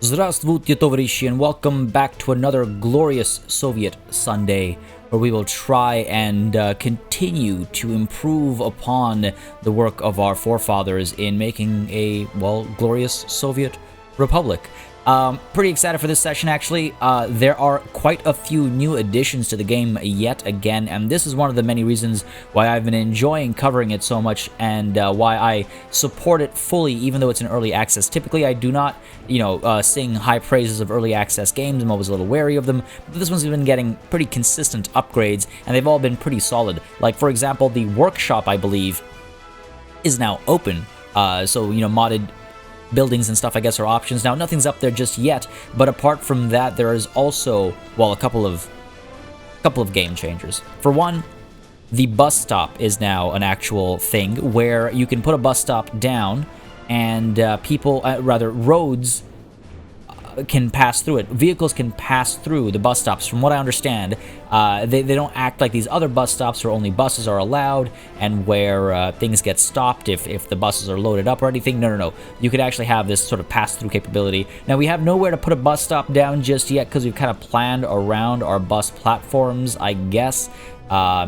Здравствуйте, товарищи, and welcome back to another glorious Soviet Sunday, where we will try and continue to improve upon the work of our forefathers in making a, well, glorious Soviet Republic. Pretty excited for this session, actually. There are quite a few new additions to the game yet again, and this is one of the many reasons why I've been enjoying covering it so much and why I support it fully, even though it's in early access. Typically, I do not, sing high praises of early access games. I'm always a little wary of them, but this one's been getting pretty consistent upgrades, and they've all been pretty solid. Like, for example, the workshop, I believe, is now open. Modded buildings and stuff, I guess, are options. Now, nothing's up there just yet, but apart from that, there is also, well, a couple of game changers. For one, the bus stop is now an actual thing where you can put a bus stop down and roads can pass through it. Vehicles can pass through the bus stops. From what I understand, they don't act like these other bus stops where only buses are allowed and where things get stopped if the buses are loaded up or anything. No. You could actually have this sort of pass-through capability. Now, we have nowhere to put a bus stop down just yet because we've kind of planned around our bus platforms, I guess.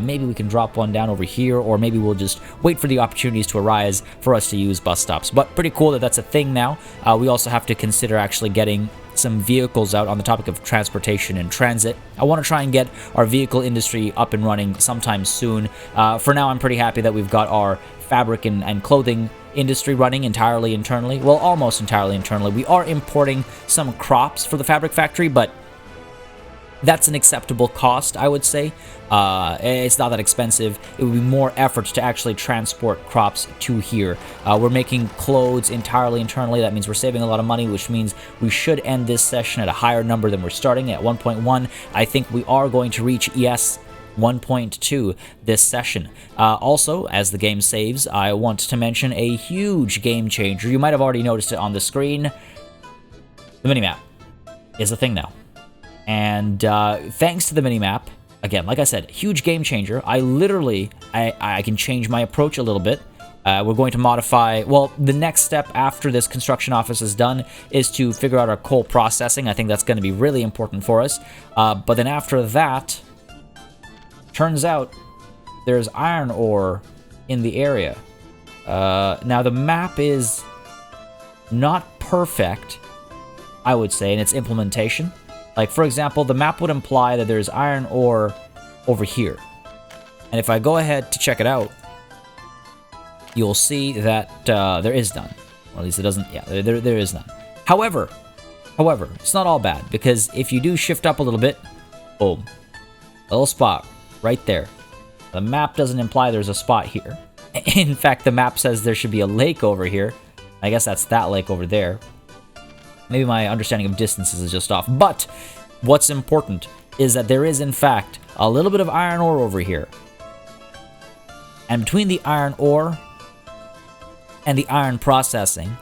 Maybe we can drop one down over here, or maybe we'll just wait for the opportunities to arise for us to use bus stops. But pretty cool that that's a thing now. We also have to consider actually getting some vehicles out on the topic of transportation and transit. I want to try and get our vehicle industry up and running sometime soon. For now, I'm pretty happy that we've got our fabric and clothing industry running entirely internally. Well, almost entirely internally. We are importing some crops for the fabric factory, but that's an acceptable cost, I would say. It's not that expensive. It would be more effort to actually transport crops to here. We're making clothes entirely internally. That means we're saving a lot of money, which means we should end this session at a higher number than we're starting at 1.1. I think we are going to reach, yes, 1.2 this session. Also, as the game saves, I want to mention a huge game changer. You might have already noticed it on the screen. The minimap is a thing now. And thanks to the minimap, again, like I said, huge game changer. I can change my approach a little bit. We're going to modify, well, the next step after this construction office is done is to figure out our coal processing. I think that's going to be really important for us. But then after that, turns out there's iron ore in the area. Now, the map is not perfect, I would say, in its implementation. Like, for example, the map would imply that there's iron ore over here. And if I go ahead to check it out, you'll see that there is none. Or at least it doesn't, yeah, there is none. However, it's not all bad, because if you do shift up a little bit, boom, little spot right there. The map doesn't imply there's a spot here. In fact, the map says there should be a lake over here. I guess that's that lake over there. Maybe my understanding of distances is just off. But what's important is that there is, in fact, a little bit of iron ore over here. And between the iron ore and the iron processing,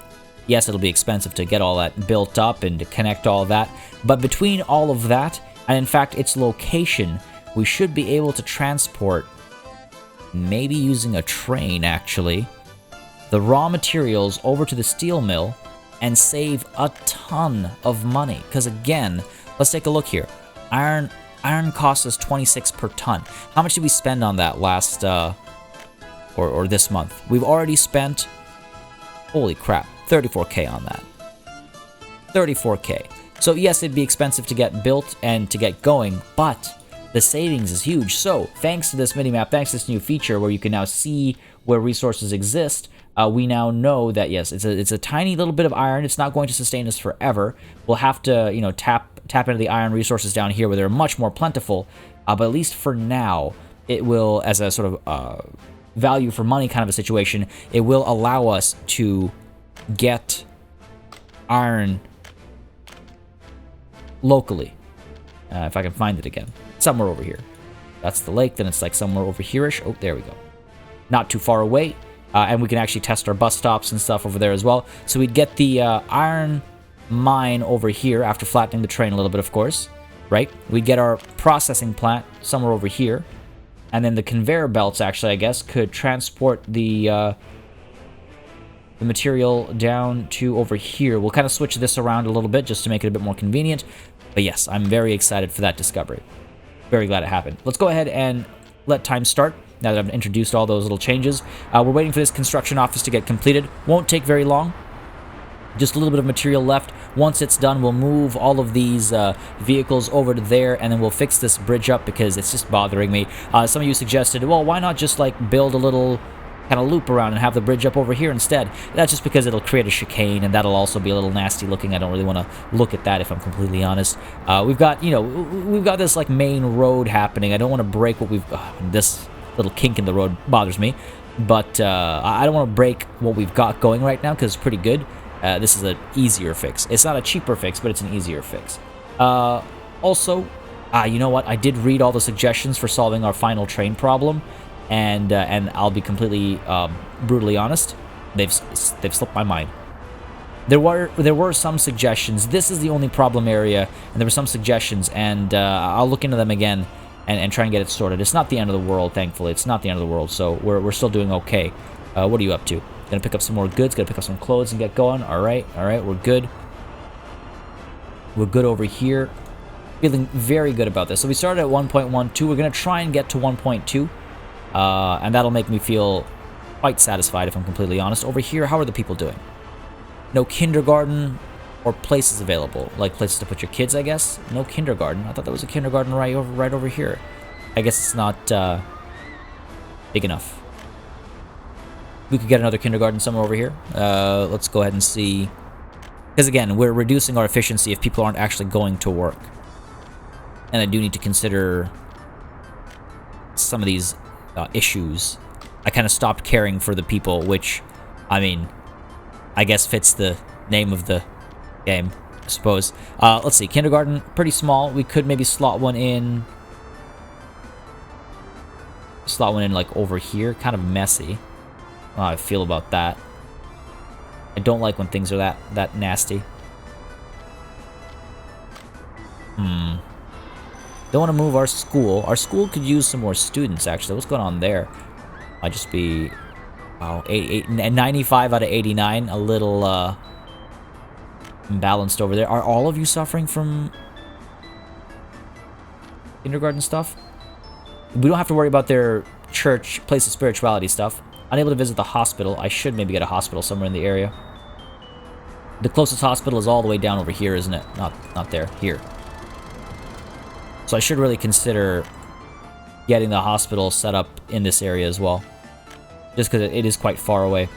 yes, it'll be expensive to get all that built up and to connect all that. But between all of that, and in fact its location, we should be able to transport, maybe using a train actually, the raw materials over to the steel mill and save a ton of money. Because again, let's take a look here. Iron costs us 26 per ton. How much did we spend on that last, or this month? We've already spent, holy crap, 34k on that. 34k. So yes, it'd be expensive to get built and to get going, but the savings is huge. So thanks to this minimap, thanks to this new feature where you can now see where resources exist, we now know that, yes, it's a tiny little bit of iron. It's not going to sustain us forever. We'll have to, tap into the iron resources down here where they're much more plentiful. But at least for now, it will, as a sort of value for money kind of a situation, it will allow us to get iron locally. If I can find it again. Somewhere over here. That's the lake. Then it's like somewhere over here-ish. Oh, there we go. Not too far away. And we can actually test our bus stops and stuff over there as well. So we'd get the iron mine over here after flattening the terrain a little bit, of course, right? We'd get our processing plant somewhere over here. And then the conveyor belts, actually, I guess, could transport the the material down to over here. We'll kind of switch this around a little bit just to make it a bit more convenient. But yes, I'm very excited for that discovery. Very glad it happened. Let's go ahead and let time start now that I've introduced all those little changes. We're waiting for this construction office to get completed. Won't take very long. Just a little bit of material left. Once it's done, we'll move all of these vehicles over to there, and then we'll fix this bridge up because it's just bothering me. Some of you suggested, well, why not just like build a little kind of loop around and have the bridge up over here instead? That's just because it'll create a chicane, and that'll also be a little nasty looking. I don't really want to look at that, if I'm completely honest. We've got, we've got this like main road happening. I don't want to break what we've... this little kink in the road bothers me, but I don't want to break what we've got going right now because it's pretty good. This is an easier fix. It's not a cheaper fix, but it's an easier fix. Also, you know what? I did read all the suggestions for solving our final train problem, and I'll be completely brutally honest. They've slipped my mind. There were some suggestions. This is the only problem area, and there were some suggestions, and I'll look into them again and try and get it sorted. It's not the end of the world, thankfully. It's not the end of the world, so we're still doing okay. What are you up to? Gonna pick up some more goods, gonna pick up some clothes and get going. Alright, we're good. We're good over here. Feeling very good about this. So we started at 1.12. We're gonna try and get to 1.2. And that'll make me feel quite satisfied, if I'm completely honest. Over here, how are the people doing? No kindergarten or places available. Like places to put your kids, I guess? No kindergarten. I thought there was a kindergarten right over here. I guess it's not big enough. We could get another kindergarten somewhere over here. Let's go ahead and see. Because again, we're reducing our efficiency if people aren't actually going to work. And I do need to consider some of these issues. I kind of stopped caring for the people, which, I mean, I guess fits the name of the game, I suppose. Let's see, kindergarten, pretty small. We could maybe slot one in. Slot one in like over here, kind of messy. How I feel about that. I don't like when things are that nasty. Don't want to move our school. Our school could use some more students, actually. What's going on there? Might just be... Wow, 95 out of 89. A little imbalanced over there. Are all of you suffering from kindergarten stuff? We don't have to worry about their church, place of spirituality stuff. Unable to visit the hospital. I should maybe get a hospital somewhere in the area. The closest hospital is all the way down over here, isn't it? Not there. Here. So I should really consider getting the hospital set up in this area as well. Just because it is quite far away.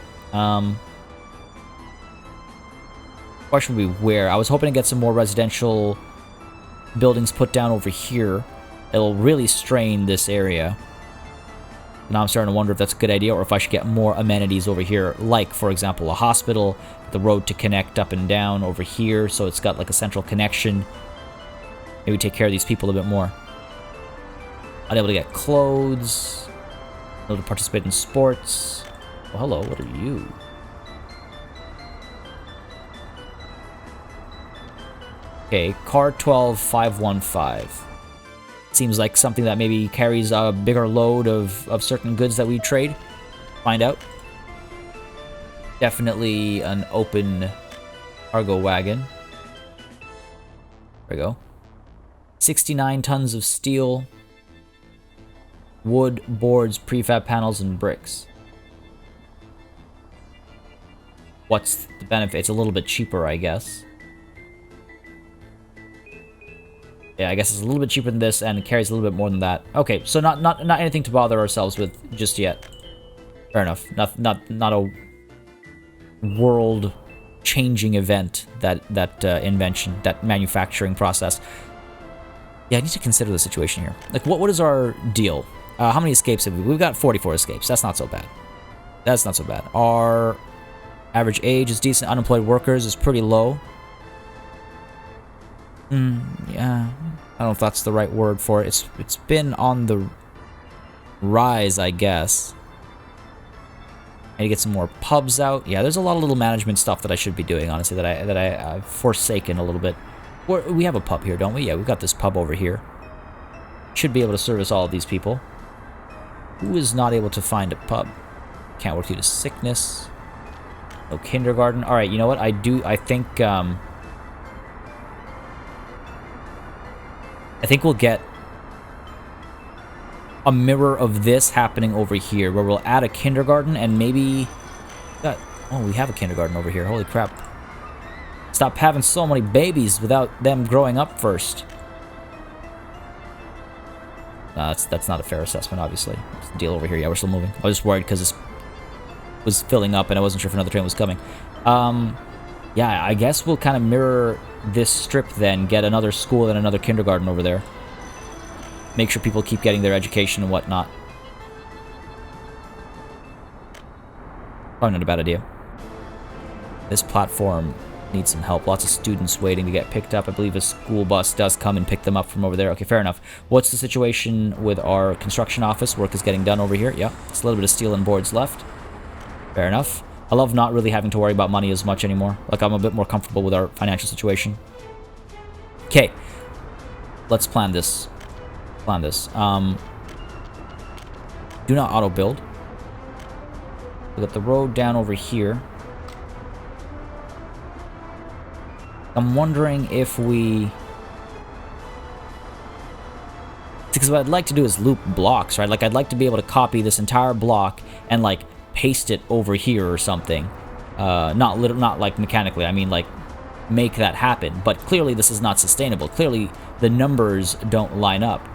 Question would be where? I was hoping to get some more residential buildings put down over here. It'll really strain this area. Now I'm starting to wonder if that's a good idea or if I should get more amenities over here, like, for example, a hospital, the road to connect up and down over here, so it's got like a central connection. Maybe take care of these people a bit more. Unable to get clothes. Unable to participate in sports. Oh, hello, what are you? Okay, car 12515. Seems like something that maybe carries a bigger load of certain goods that we trade. Find out. Definitely an open cargo wagon. There we go. 69 tons of steel, wood, boards, prefab panels, and bricks. What's the benefit? It's a little bit cheaper, I guess. Yeah, I guess it's a little bit cheaper than this and carries a little bit more than that. Okay, so not anything to bother ourselves with just yet. Fair enough. Not a world-changing event, that invention, that manufacturing process. Yeah, I need to consider the situation here. Like, what is our deal? How many escapes have we? We've got 44 escapes. That's not so bad. That's not so bad. Our average age is decent. Unemployed workers is pretty low. Yeah. I don't know if that's the right word for it. It's been on the rise, I guess. I need to get some more pubs out. Yeah, there's a lot of little management stuff that I should be doing, honestly, that I've forsaken a little bit. We have a pub here, don't we? Yeah, we've got this pub over here. Should be able to service all of these people. Who is not able to find a pub? Can't work due to sickness. No kindergarten. All right, you know what? I think we'll get a mirror of this happening over here, where we'll add a kindergarten and maybe... Oh, we have a kindergarten over here. Holy crap. Stop having so many babies without them growing up first. That's not a fair assessment, obviously. It's the deal over here. Yeah, we're still moving. I was just worried because this was filling up and I wasn't sure if another train was coming. Yeah, I guess we'll kind of mirror this strip then, get another school and another kindergarten over there. Make sure people keep getting their education and whatnot. Probably not a bad idea. This platform needs some help. Lots of students waiting to get picked up. I believe a school bus does come and pick them up from over there. Okay, fair enough. What's the situation with our construction office? Work is getting done over here. Yeah, it's a little bit of steel and boards left. Fair enough. I love not really having to worry about money as much anymore. Like, I'm a bit more comfortable with our financial situation. Okay. Let's plan this. Do not auto-build. We got the road down over here. I'm wondering if we... Because what I'd like to do is loop blocks, right? Like, I'd like to be able to copy this entire block and, like, paste it over here or something. Not like mechanically. I mean, like, make that happen. But clearly this is not sustainable. Clearly the numbers don't line up.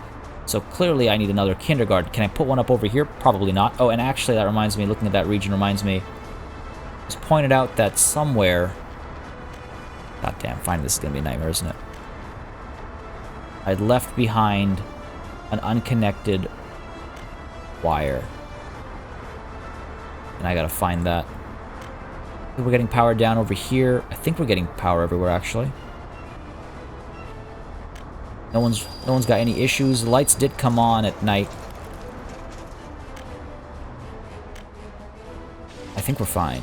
So clearly I need another kindergarten. Can I put one up over here? Probably not. Oh, and actually that reminds me, looking at that region reminds me, it's pointed out that somewhere... God damn, finding this is going to be a nightmare, isn't it? I'd left behind an unconnected wire. And I got to find that. We're getting power down over here. I think we're getting power everywhere, actually. No one's got any issues. The lights did come on at night. I think we're fine.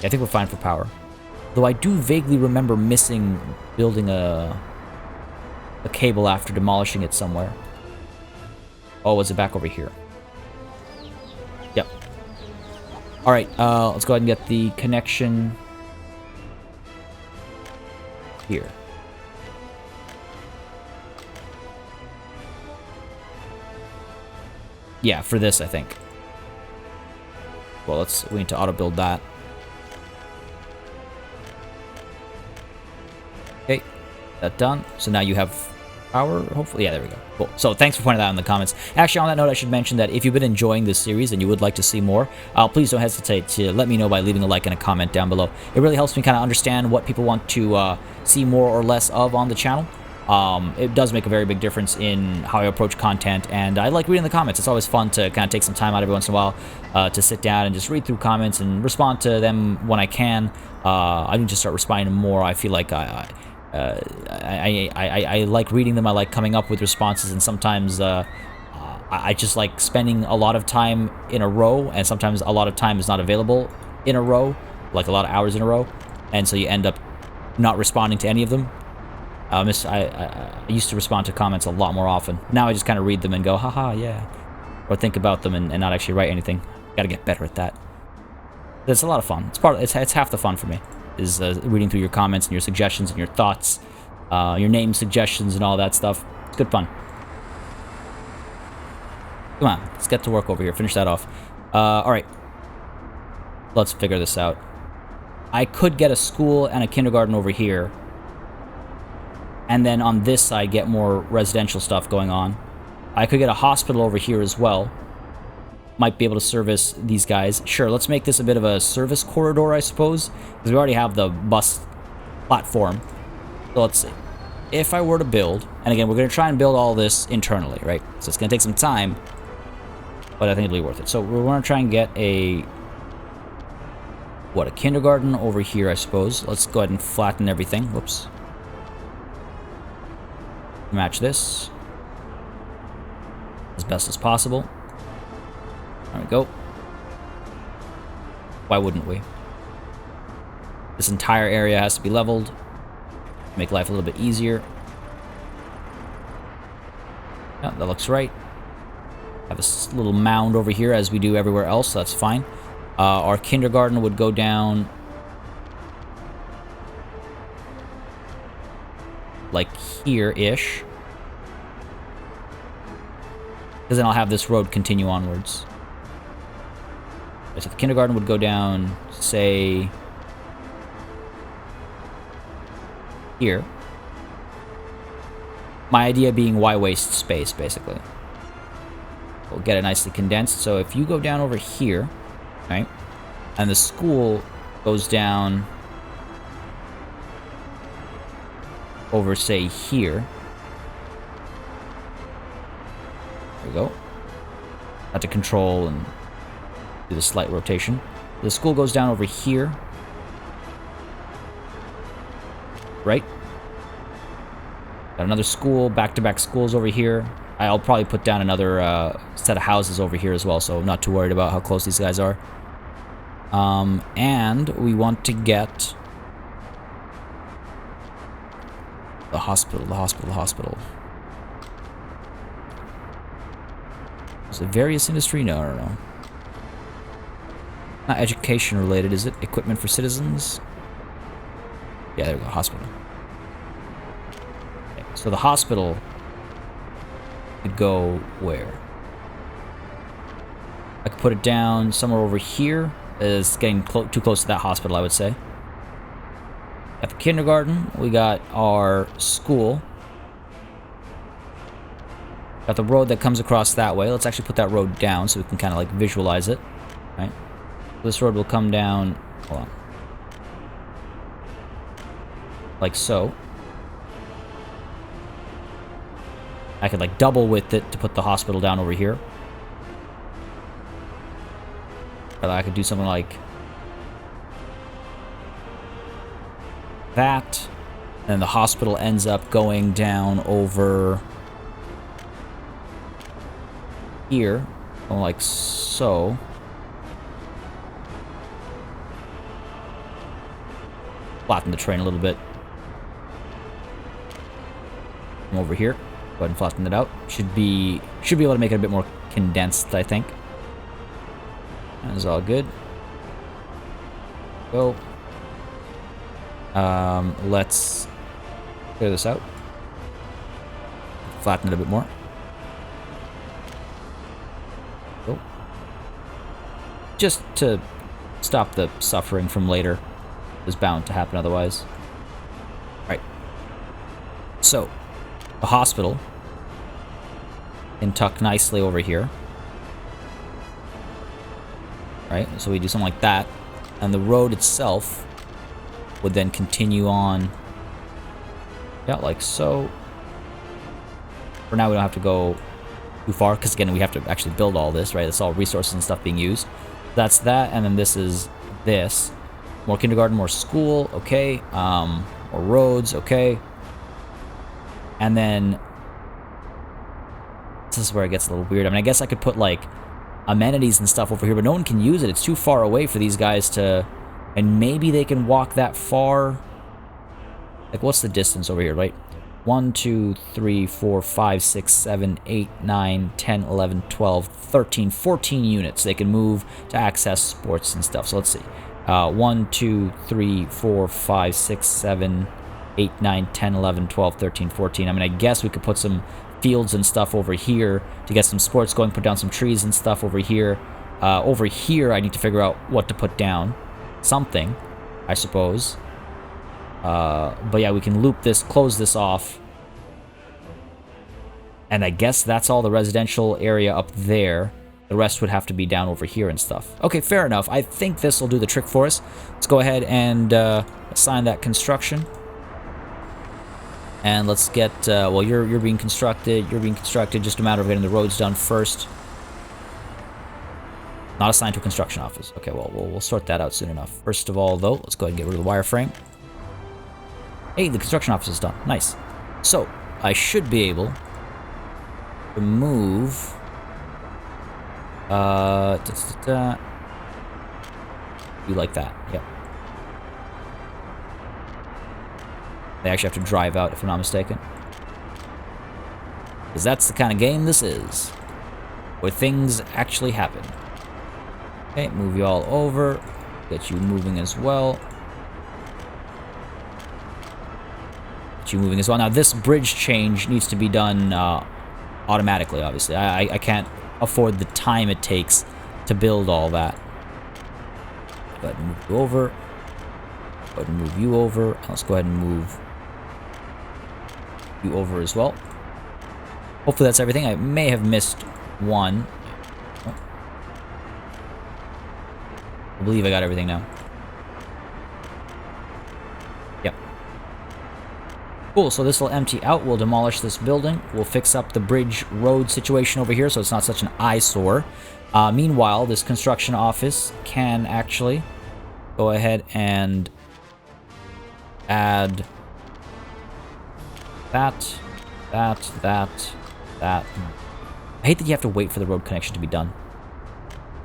Yeah, I think we're fine for power. Though I do vaguely remember building a cable after demolishing it somewhere. Oh, was it back over here? Yep. Alright, let's go ahead and get the connection here. Yeah, for this, I think. Well, we need to auto-build that. Okay, that done. So now you have power, hopefully. Yeah, there we go. Cool. So thanks for pointing that out in the comments. Actually, on that note, I should mention that if you've been enjoying this series and you would like to see more, please don't hesitate to let me know by leaving a like and a comment down below. It really helps me kind of understand what people want to see more or less of on the channel. It does make a very big difference in how I approach content, and I like reading the comments. It's always fun to kind of take some time out every once in a while to sit down and just read through comments and respond to them when I can. I need to start responding more. I feel like I like reading them. I like coming up with responses, and sometimes I just like spending a lot of time in a row, and sometimes a lot of time is not available in a row, like a lot of hours in a row, and so you end up not responding to any of them. I used to respond to comments a lot more often. Now I just kind of read them and go, haha, yeah. Or think about them and not actually write anything. Gotta get better at that. It's a lot of fun. It's half the fun for me, is reading through your comments and your suggestions and your thoughts, your name suggestions and all that stuff. It's good fun. Come on, let's get to work over here. Finish that off. Alright. Let's figure this out. I could get a school and a kindergarten over here. And then on this side, get more residential stuff going on. I could get a hospital over here as well. Might be able to service these guys. Sure, let's make this a bit of a service corridor, I suppose. Because we already have the bus platform. So let's see. If I were to build, and again, we're going to try and build all this internally, right? So it's going to take some time. But I think it'll be worth it. So we're going to try and get a kindergarten over here, I suppose. Let's go ahead and flatten everything. Whoops. Match this as best as possible. There we go. Why wouldn't we? This entire area has to be leveled. Make life a little bit easier. Yeah, that looks right. Have a little mound over here as we do everywhere else, so that's fine. Our kindergarten would go down like here-ish. Because then I'll have this road continue onwards. So the kindergarten would go down, say, here. My idea being why waste space, basically. We'll get it nicely condensed. So if you go down over here, right, and the school goes down over, say, here. There we go. Have to control and do the slight rotation. The school goes down over here. Right? Got another school, back-to-back schools over here. I'll probably put down another set of houses over here as well, so I'm not too worried about how close these guys are. And we want to get the hospital. Is it various industry? No, I don't know. Not education related, is it? Equipment for citizens? Yeah, there we go, hospital. Okay, so the hospital could go where? I could put it down somewhere over here. It's getting too close to that hospital, I would say. At the kindergarten, we got our school. Got the road that comes across that way. Let's actually put that road down so we can kind of like visualize it. Right? This road will come down. Hold on. Like so. I could like double width it to put the hospital down over here. Or I could do something like that. And the hospital ends up going down over here. Like so. Flatten the train a little bit. Come over here. Go ahead and flatten it out. Should be able to make it a bit more condensed, I think. That is all good. Go. Let's clear this out. Flatten it a bit more. Go. Just to stop the suffering from later. It was bound to happen otherwise. Right. So, the hospital can tuck nicely over here. Right, so we do something like that, and the road itself would then continue on, yeah, like so. For now, we don't have to go too far, because again, we have to actually build all this, right? It's all resources and stuff being used. That's that, and then this is this. More kindergarten, more school, okay. More roads, okay. And then, this is where it gets a little weird. I mean, I guess I could put, like, amenities and stuff over here, but no one can use it. It's too far away for these guys to... And maybe they can walk that far. Like, what's the distance over here, right? 1, 2, 3, 4, 5, 6, 7, 8, 9, 10, 11, 12, 13, 14 units they can move to access sports and stuff. So let's see. 1, 2, 3, 4, 5, 6, 7, 8, 9, 10, 11, 12, 13, 14. I mean, I guess we could put some fields and stuff over here to get some sports going, put down some trees and stuff over here. Over here, I need to figure out what to put down. Something, I suppose. But yeah, we can loop this, close this off. And I guess that's all the residential area up there. The rest would have to be down over here and stuff. Okay, fair enough. I think this will do the trick for us. Let's go ahead and assign that construction. And let's get, well, you're being constructed, just a matter of getting the roads done first. Not assigned to a construction office. Okay, well, we'll sort that out soon enough. First of all, though, let's go ahead and get rid of the wireframe. Hey, the construction office is done. Nice. So, I should be able to move... You like that, yep. They actually have to drive out, if I'm not mistaken. Because that's the kind of game this is. Where things actually happen. Okay, move you all over. Get you moving as well. Get you moving as well. Now, this bridge change needs to be done automatically, obviously. I can't afford the time it takes to build all that. Go ahead and move you over. Go ahead and move you over. Let's go ahead and move you over as well. Hopefully that's everything. I may have missed one. Oh. I believe I got everything now. Yep. Cool, so this will empty out. We'll demolish this building. We'll fix up the bridge road situation over here so it's not such an eyesore. Meanwhile, this construction office can actually go ahead and add that. I hate that you have to wait for the road connection to be done.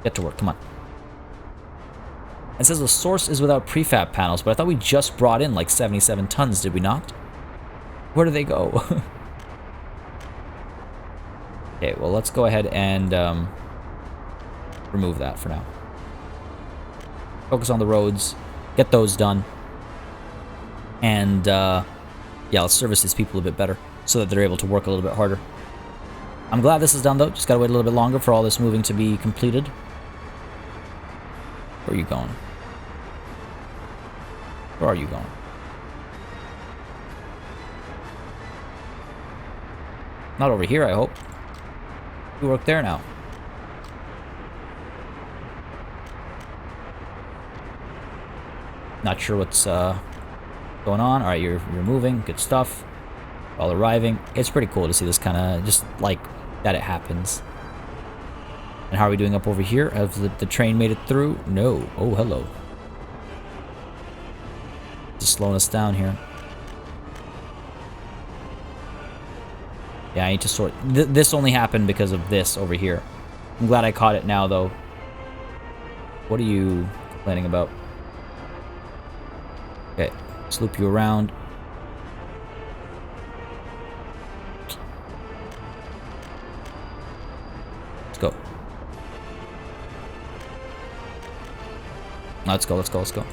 Get to work, come on. It says the source is without prefab panels, but I thought we just brought in like 77 tons, did we not? Where do they go? Okay, well, let's go ahead and remove that for now. Focus on the roads, get those done. And, yeah, let's service these people a bit better so that they're able to work a little bit harder. I'm glad this is done, though. Just gotta wait a little bit longer for all this moving to be completed. Where are you going? Where are you going? Not over here, I hope. You work there now. Not sure what's going on. All right, you're moving. Good stuff. All arriving. It's pretty cool to see this kind of just like that it happens. And how are we doing up over here? Has the train made it through? No. Oh, hello. Just slowing us down here. Yeah, I need to sort... This only happened because of this over here. I'm glad I caught it now, though. What are you complaining about? Okay, let's loop you around. Let's go. Let's go, let's go, let's go.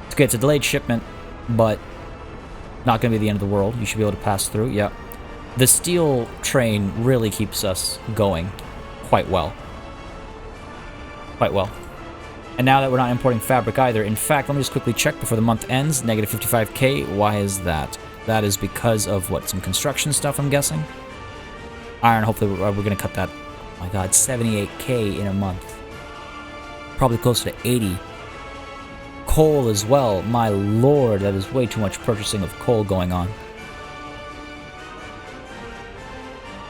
It's okay, it's a delayed shipment, but not going to be the end of the world. You should be able to pass through. Yep. The steel train really keeps us going quite well. Quite well. And now that we're not importing fabric either, in fact, let me just quickly check before the month ends. Negative 55k. Why is that? That is because of what? Some construction stuff, I'm guessing? Iron, hopefully we're going to cut that. Oh my god, 78k in a month. Probably closer to 80. Coal as well. My lord, that is way too much purchasing of coal going on.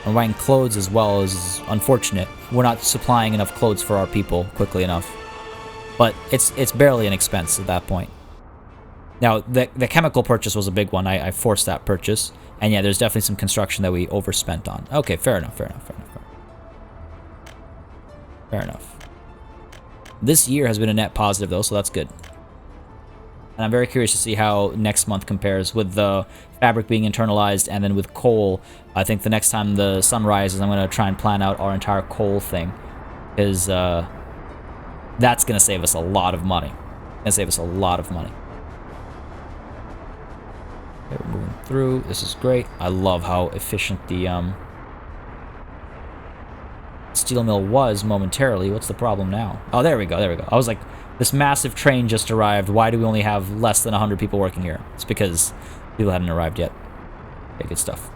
And buying clothes as well is unfortunate. We're not supplying enough clothes for our people quickly enough. But it's barely an expense at that point. Now, the chemical purchase was a big one. I forced that purchase. And yeah, there's definitely some construction that we overspent on. Okay, fair enough, fair enough, fair enough. Fair enough. This year has been a net positive, though, so that's good. And I'm very curious to see how next month compares with the fabric being internalized and then with coal. I think the next time the sun rises, I'm going to try and plan out our entire coal thing. Because that's going to save us a lot of money. It's going to save us a lot of money. Okay, we're moving through. This is great. I love how efficient the steel mill was momentarily. What's the problem now? Oh, there we go, there we go. I was like... This massive train just arrived. Why do we only have less than 100 people working here? It's because people hadn't arrived yet. Okay, good stuff.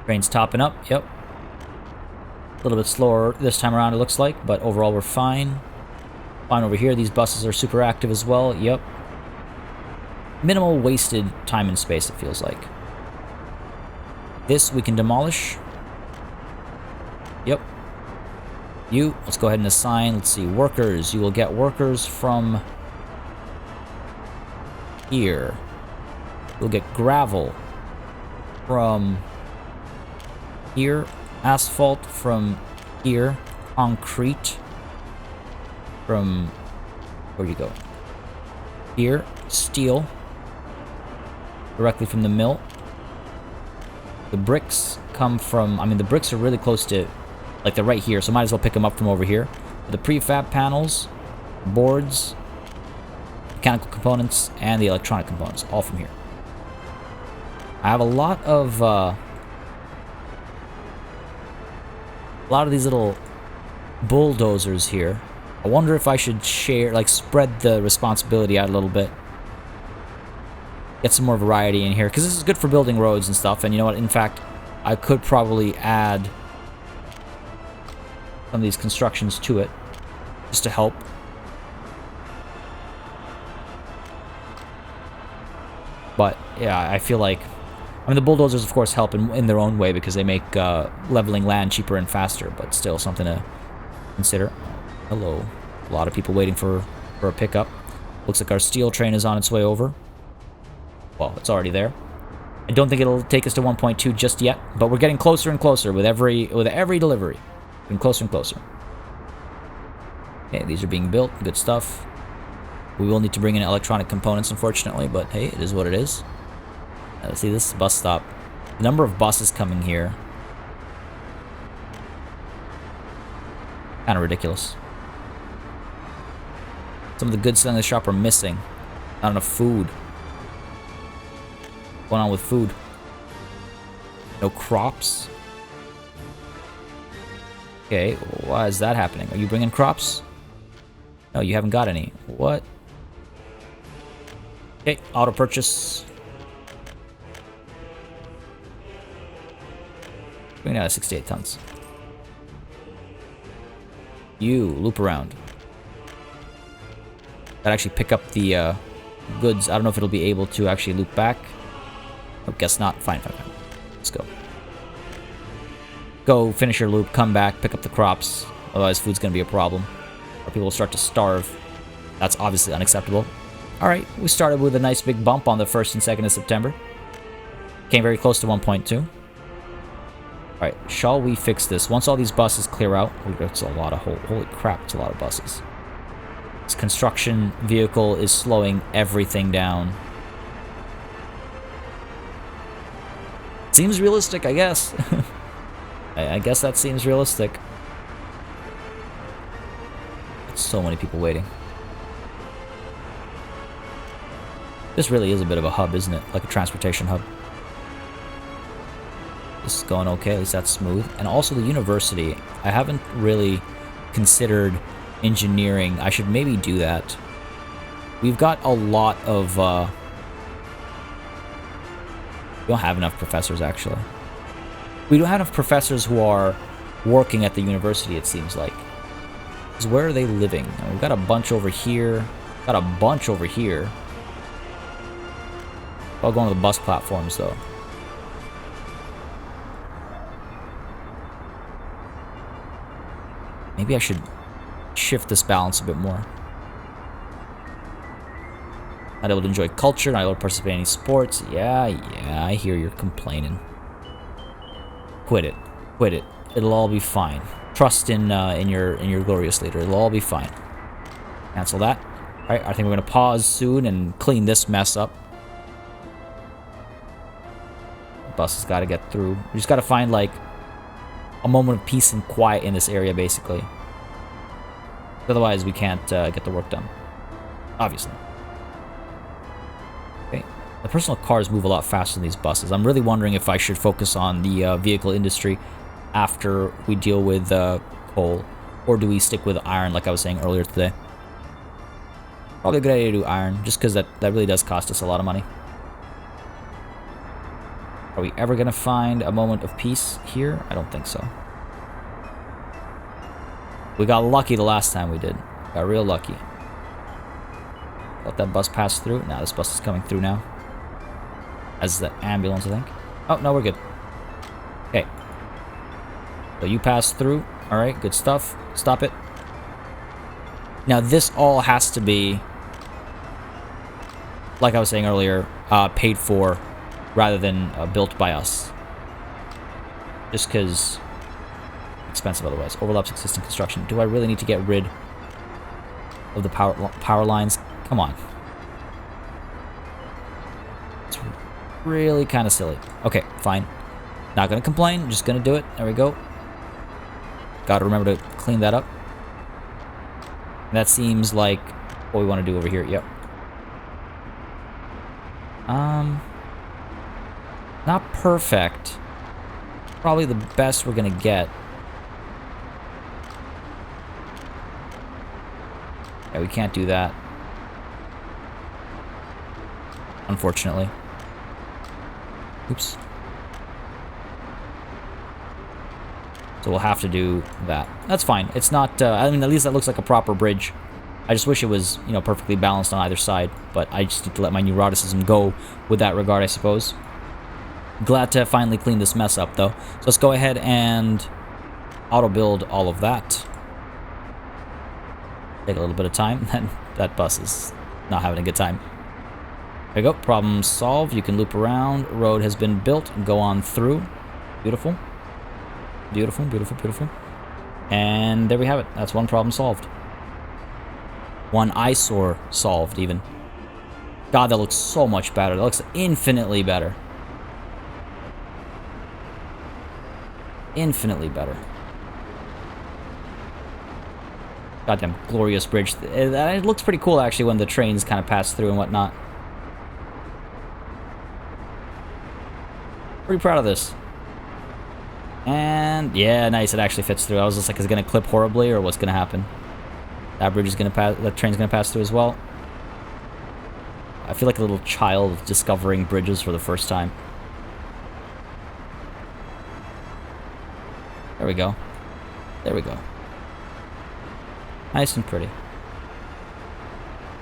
Train's topping up. Yep. A little bit slower this time around, it looks like, but overall we're fine. Fine over here. These buses are super active as well. Yep. Minimal wasted time and space, it feels like. This we can demolish. Yep. You, let's go ahead and assign, let's see, workers. You will get workers from here. You'll get gravel from here. Asphalt from here. Concrete from, where do you go? Here. Steel. Directly from the mill. The bricks come from, I mean, the bricks are really close to... Like, they're right here, so might as well pick them up from over here. The prefab panels boards, mechanical components, and the electronic components, all from here. I have a lot of these little bulldozers here. I wonder if I should share, like, spread the responsibility out a little bit. Get some more variety in here, because this is good for building roads and stuff. And you know what? In fact, I could probably add some of these constructions to it, just to help. But yeah, I feel like, I mean, the bulldozers, of course, help in their own way because they make leveling land cheaper and faster, but still something to consider. Hello. A lot of people waiting for a pickup. Looks like our steel train is on its way over. Well, it's already there. I don't think it'll take us to 1.2 just yet, but we're getting closer and closer with every delivery. Getting closer and closer. Okay, these are being built. Good stuff. We will need to bring in electronic components, unfortunately, but hey, it is what it is. Let's see, this is the bus stop. The number of buses coming here, kind of ridiculous. Some of the goods in the shop are missing. Not enough food. What's going on with food? No crops? Okay, why is that happening? Are you bringing crops? No, you haven't got any. What? Okay, auto purchase. Bring out 68 tons. You, loop around. That actually pick up the goods. I don't know if it'll be able to actually loop back. I guess not. Fine. Let's go. Go, finish your loop, come back, pick up the crops. Otherwise, food's going to be a problem. Or people will start to starve. That's obviously unacceptable. Alright, we started with a nice big bump on the 1st and 2nd of September. Came very close to 1.2. Alright, shall we fix this? Once all these buses clear out... It's a lot of... Holy crap, it's a lot of buses. This construction vehicle is slowing everything down. Seems realistic, I guess. I guess that seems realistic. So many people waiting. This really is a bit of a hub, isn't it? Like a transportation hub. This is going okay, at least that's smooth. And also the university. I haven't really considered engineering. I should maybe do that. We've got a lot of... we don't have enough professors, actually. We don't have enough professors who are working at the university, it seems like. Because where are they living? We've got a bunch over here. Got a bunch over here. I'll go on to the bus platforms, though. Maybe I should shift this balance a bit more. Not able to enjoy culture, not able to participate in any sports. Yeah, I hear you're complaining. Quit it. Quit it. It'll all be fine. Trust in your glorious leader. It'll all be fine. Cancel that. Alright, I think we're going to pause soon and clean this mess up. The bus has got to get through. We just got to find, like, a moment of peace and quiet in this area, basically. Otherwise, we can't get the work done. Obviously. Okay. The personal cars move a lot faster than these buses. I'm really wondering if I should focus on the vehicle industry after we deal with coal, or do we stick with iron like I was saying earlier today? Probably a good idea to do iron, just because that really does cost us a lot of money. Are we ever going to find a moment of peace here? I don't think so. We got lucky the last time we did. Got real lucky. Let that bus pass through. Now this bus is coming through now. As the ambulance, I think. Oh, no, we're good. Okay. So you pass through. Alright, good stuff. Stop it. Now this all has to be, like I was saying earlier, paid for rather than built by us. Just because expensive otherwise. Overlaps existing construction. Do I really need to get rid of the power lines? Come on. It's really kind of silly. Okay, fine. Not going to complain. Just going to do it. There we go. Got to remember to clean that up. That seems like what we want to do over here. Yep. Not perfect. Probably the best we're gonna get. Yeah, we can't do that. Unfortunately. Oops. So we'll have to do that. That's fine. It's not, I mean, at least that looks like a proper bridge. I just wish it was, you know, perfectly balanced on either side. But I just need to let my neuroticism go with that regard, I suppose. Glad to finally clean this mess up, though. So let's go ahead and auto-build all of that. Take a little bit of time. That bus is not having a good time. There you go. Problem solved. You can loop around. Road has been built. Go on through. Beautiful. Beautiful, beautiful, beautiful. And there we have it. That's one problem solved. One eyesore solved, even. God, that looks so much better. That looks infinitely better. Infinitely better. Goddamn glorious bridge. It looks pretty cool, actually, when the trains kind of pass through and whatnot. Pretty proud of this. And yeah, nice. It actually fits through. I was just like, is it gonna clip horribly, or what's gonna happen? That bridge is gonna pass. That train's gonna pass through as well. I feel like a little child discovering bridges for the first time. There we go. There we go. Nice and pretty.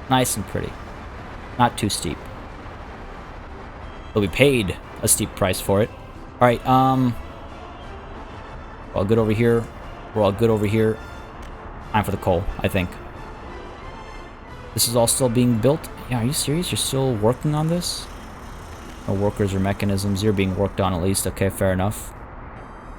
Nice and pretty. Not too steep. But we paid a steep price for it. Alright, we're all good over here. We're all good over here. Time for the coal, I think. This is all still being built? Yeah, are you serious? You're still working on this? No workers or mechanisms. You're being worked on at least. Okay, fair enough.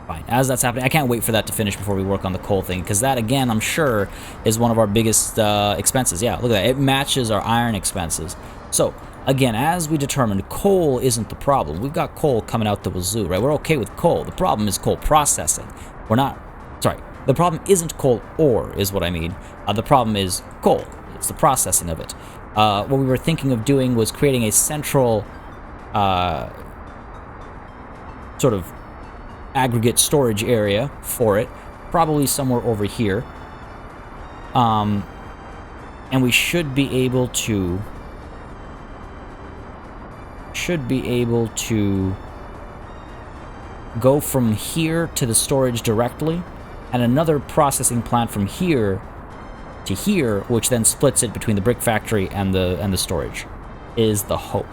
Fine. As that's happening, I can't wait for that to finish before we work on the coal thing, because that, again, I'm sure, is one of our biggest expenses. Yeah, look at that. It matches our iron expenses. So, again, as we determined, coal isn't the problem. We've got coal coming out the wazoo, right? We're okay with coal. The problem is coal processing. We're not... Sorry. The problem isn't coal ore, is what I mean. The problem is coal. It's the processing of it. What we were thinking of doing was creating a central sort of aggregate storage area for it, probably somewhere over here. And we should be able to go from here to the storage directly, and another processing plant from here to here, which then splits it between the brick factory and the storage, is the hope.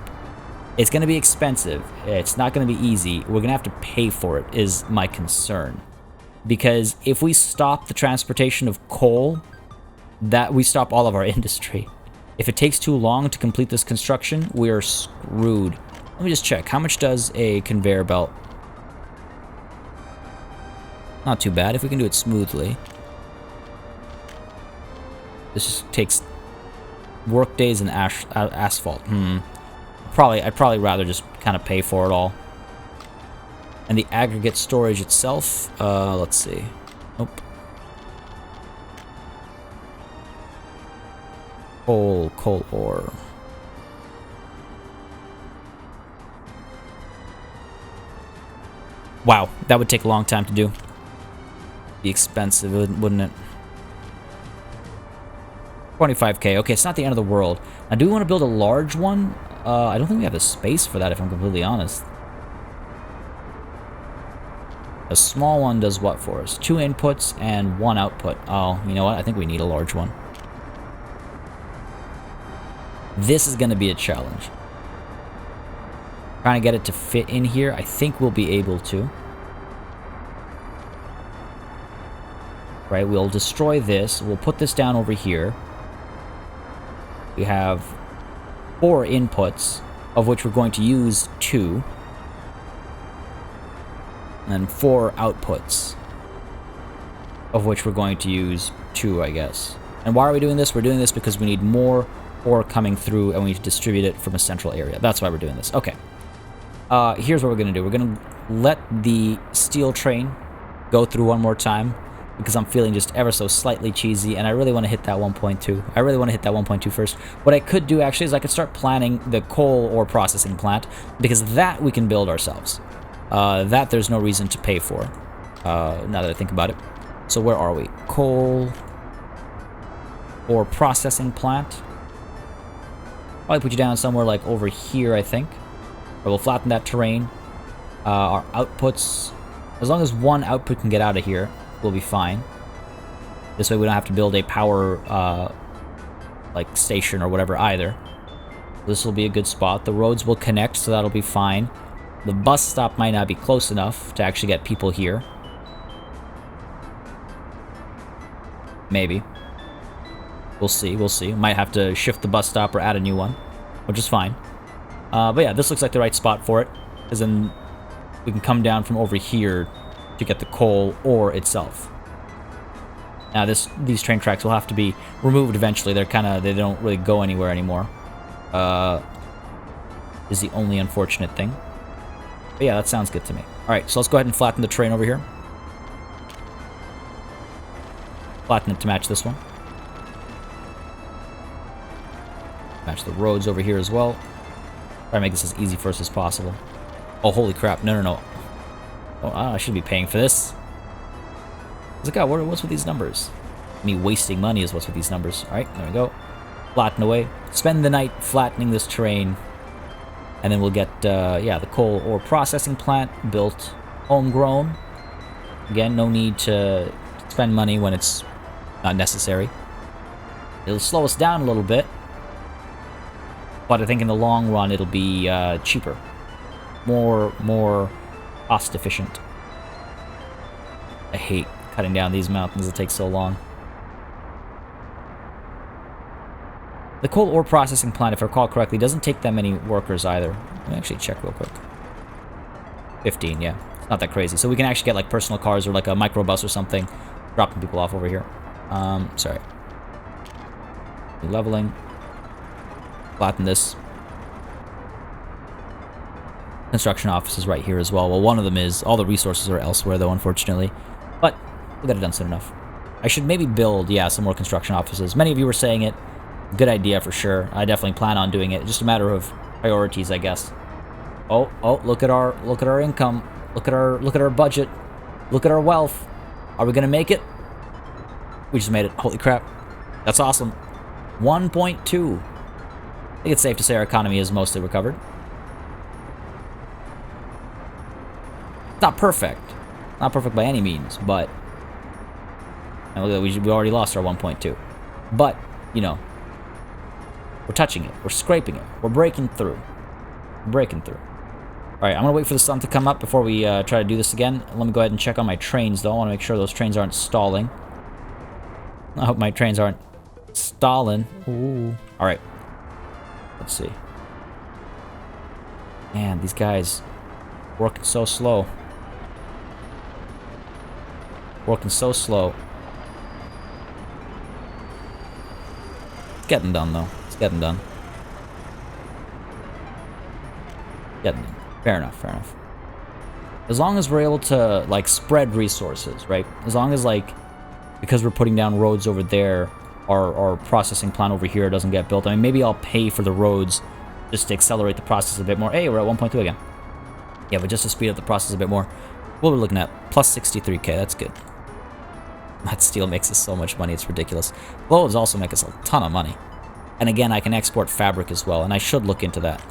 It's going to be expensive. It's not going to be easy. We're going to have to pay for it, is my concern. Because if we stop the transportation of coal, that we stop all of our industry. If it takes too long to complete this construction, we're screwed. Let me just check. How much does a conveyor belt? Not too bad if we can do it smoothly. This just takes work days and asphalt. I'd probably rather just kind of pay for it all. And the aggregate storage itself, let's see. Nope. Coal ore. Wow, that would take a long time to do. Be expensive, wouldn't it? 25k. Okay, it's not the end of the world. Now, do we want to build a large one? I don't think we have the space for that, if I'm completely honest. A small one does what for us? 2 inputs and 1 output. Oh, you know what? I think we need a large one. This is going to be a challenge. Trying to get it to fit in here. I think we'll be able to. Right, we'll destroy this. We'll put this down over here. We have 4 inputs, of which we're going to use 2. And then 4 outputs, of which we're going to use 2, I guess. And why are we doing this? We're doing this because we need more ore coming through, and we need to distribute it from a central area. That's why we're doing this. Okay. Here's what we're going to do. We're going to let the steel train go through one more time. because I'm feeling just ever so slightly cheesy, and I really want to hit that 1.2. I really want to hit that 1.2 first. What I could do, actually, is I could start planning the coal ore processing plant, because that we can build ourselves. That there's no reason to pay for, now that I think about it. So where are we? Coal ore processing plant. Probably put you down somewhere like over here, I think. Or we'll flatten that terrain. Our outputs, as long as one output can get out of here, we'll be fine. This way we don't have to build a power like station or whatever either. This will be a good spot. The roads will connect, so that'll be fine. The bus stop might not be close enough to actually get people here. Maybe. We'll see, we'll see. Might have to shift the bus stop or add a new one, which is fine. But yeah, this looks like the right spot for it, because then we can come down from over here to get the coal ore itself. Now these train tracks will have to be removed eventually. They don't really go anywhere anymore. Is the only unfortunate thing. But yeah, that sounds good to me. Alright, so let's go ahead and flatten the terrain over here. Flatten it to match this one. Match the roads over here as well. Try to make this as easy for us as possible. Oh, holy crap. No, no, no. Oh, I shouldn't be paying for this. It's like, God, what's with these numbers? Me wasting money is what's with these numbers. Alright, there we go. Flatten away. Spend the night flattening this terrain. And then we'll get, yeah, the coal ore processing plant built homegrown. Again, no need to spend money when it's not necessary. It'll slow us down a little bit. But I think in the long run, it'll be cheaper. More cost efficient. I hate cutting down these mountains. It takes so long. The coal ore processing plant, if I recall correctly, doesn't take that many workers either. Let me actually check real quick. 15, yeah. It's not that crazy. So we can actually get like personal cars or like a microbus or something, dropping people off over here. Sorry. Leveling. Flatten this. Construction office is right here as well. Well, one of them is. All the resources are elsewhere, though, unfortunately. But we'll get it done soon enough. I should maybe build, yeah, some more construction offices. Many of you were saying it. Good idea for sure. I definitely plan on doing it. Just a matter of priorities, I guess. Oh, look at our income. Look at our budget. Look at our wealth. Are we gonna make it? We just made it. Holy crap. That's awesome. 1.2. I think it's safe to say our economy is mostly recovered. It's not perfect. Not perfect by any means, but... And look at that, we already lost our 1.2. But, you know, we're touching it. We're scraping it. We're breaking through. Breaking through. Alright, I'm going to wait for the sun to come up before we try to do this again. Let me go ahead and check on my trains, though. I want to make sure those trains aren't stalling. I hope my trains aren't stalling. Ooh. Alright. Let's see. Man, these guys working so slow. Working so slow. It's getting done, though. It's getting done. Getting done. Fair enough, fair enough. As long as we're able to, like, spread resources, right? As long as, like, because we're putting down roads over there, our processing plant over here doesn't get built. I mean, maybe I'll pay for the roads just to accelerate the process a bit more. Hey, we're at 1.2 again. Yeah, but just to speed up the process a bit more. What we're looking at, plus 63k, that's good. That steel makes us so much money, it's ridiculous. Clothes also make us a ton of money. And again, I can export fabric as well, and I should look into that.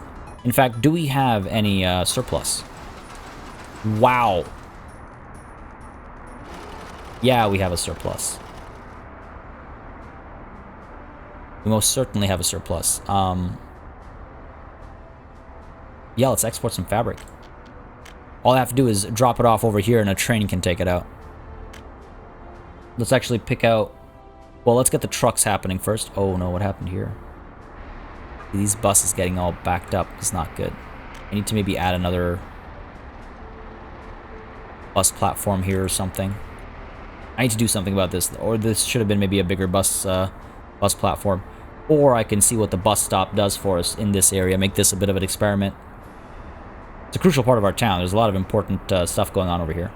In fact, do we have any surplus? Wow. Yeah, we have a surplus. We most certainly have a surplus. Yeah, let's export some fabric. All I have to do is drop it off over here and a train can take it out. Let's actually pick out... Well, let's get the trucks happening first. Oh no, what happened here? These buses getting all backed up is not good. I need to maybe add another bus platform here or something. I need to do something about this. Or this should have been maybe a bigger bus platform. Or I can see what the bus stop does for us in this area. Make this a bit of an experiment. It's a crucial part of our town. There's a lot of important stuff going on over here.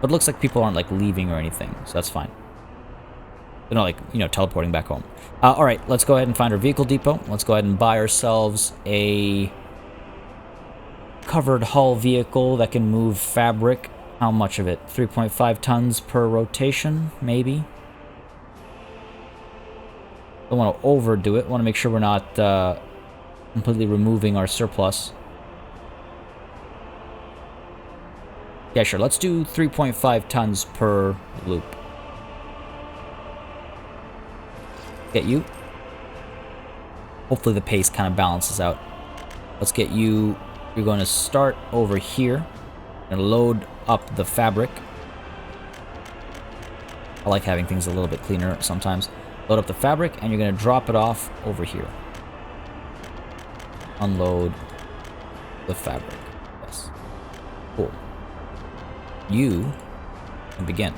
But it looks like people aren't, like, leaving or anything, so that's fine. They're not, like, you know, teleporting back home. Alright, let's go ahead and find our vehicle depot. Let's go ahead and buy ourselves a covered hull vehicle that can move fabric. How much of it? 3.5 tons per rotation, maybe? Don't want to overdo it. Want to make sure we're not completely removing our surplus. Yeah, sure. Let's do 3.5 tons per loop. Get you. Hopefully the pace kind of balances out. Let's get you. You're going to start over here and load up the fabric. I like having things a little bit cleaner sometimes. Load up the fabric, and you're going to drop it off over here. Unload the fabric. Yes. Cool. You can begin.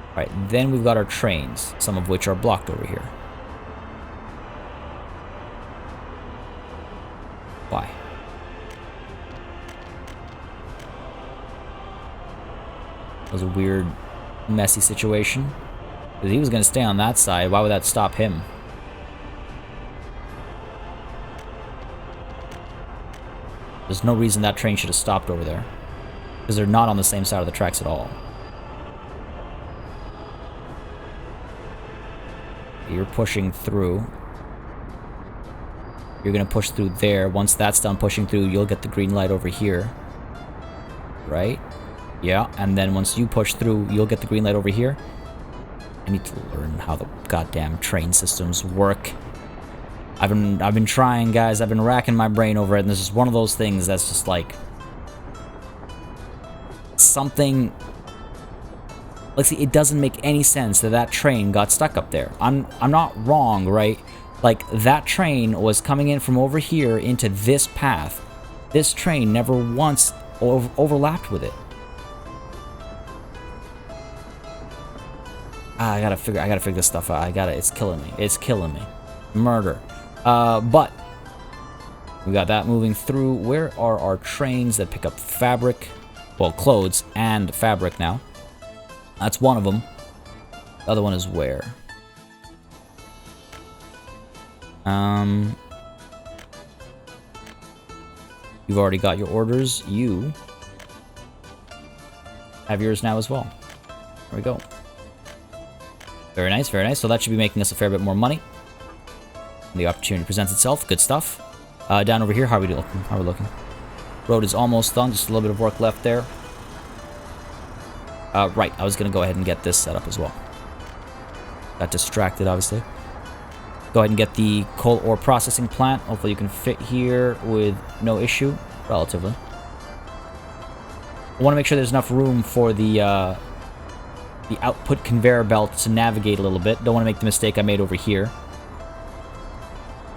Alright, then we've got our trains, some of which are blocked over here. Why? That was a weird, messy situation. Because he was going to stay on that side. Why would that stop him? There's no reason that train should have stopped over there. Because they're not on the same side of the tracks at all. You're pushing through. You're going to push through there. Once that's done pushing through, you'll get the green light over here. Right? Yeah, and then once you push through, you'll get the green light over here. I need to learn how the goddamn train systems work. I've been trying, guys. I've been racking my brain over it, and this is one of those things that's just like something. Like, see, it doesn't make any sense that that train got stuck up there. I'm not wrong, right? Like, that train was coming in from over here into this path. This train never once overlapped with it. I gotta figure this stuff out. It's killing me. It's killing me. Murder. But we got that moving through. Where are our trains that pick up fabric? Well, clothes and fabric now. That's one of them. The other one is where? You've already got your orders. You have yours now as well. There we go. Very nice, very nice. So that should be making us a fair bit more money. The opportunity presents itself. Good stuff. Down over here, how are we looking? How are we looking? Road is almost done. Just a little bit of work left there. Right, I was going to go ahead and get this set up as well. Got distracted, obviously. Go ahead and get the coal ore processing plant. Hopefully you can fit here with no issue, relatively. I want to make sure there's enough room for the output conveyor belt to navigate a little bit. Don't want to make the mistake I made over here.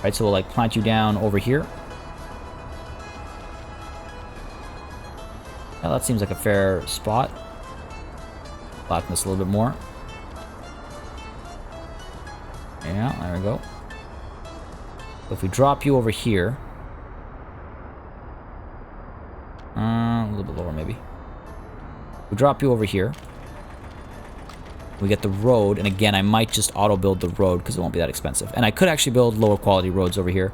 Right, so we'll like plant you down over here. Now that seems like a fair spot. Flatten this a little bit more. Yeah, there we go. So if we drop you over here, a little bit lower maybe. We drop you over here. We get the road, and again, I might just auto-build the road because it won't be that expensive. And I could actually build lower quality roads over here.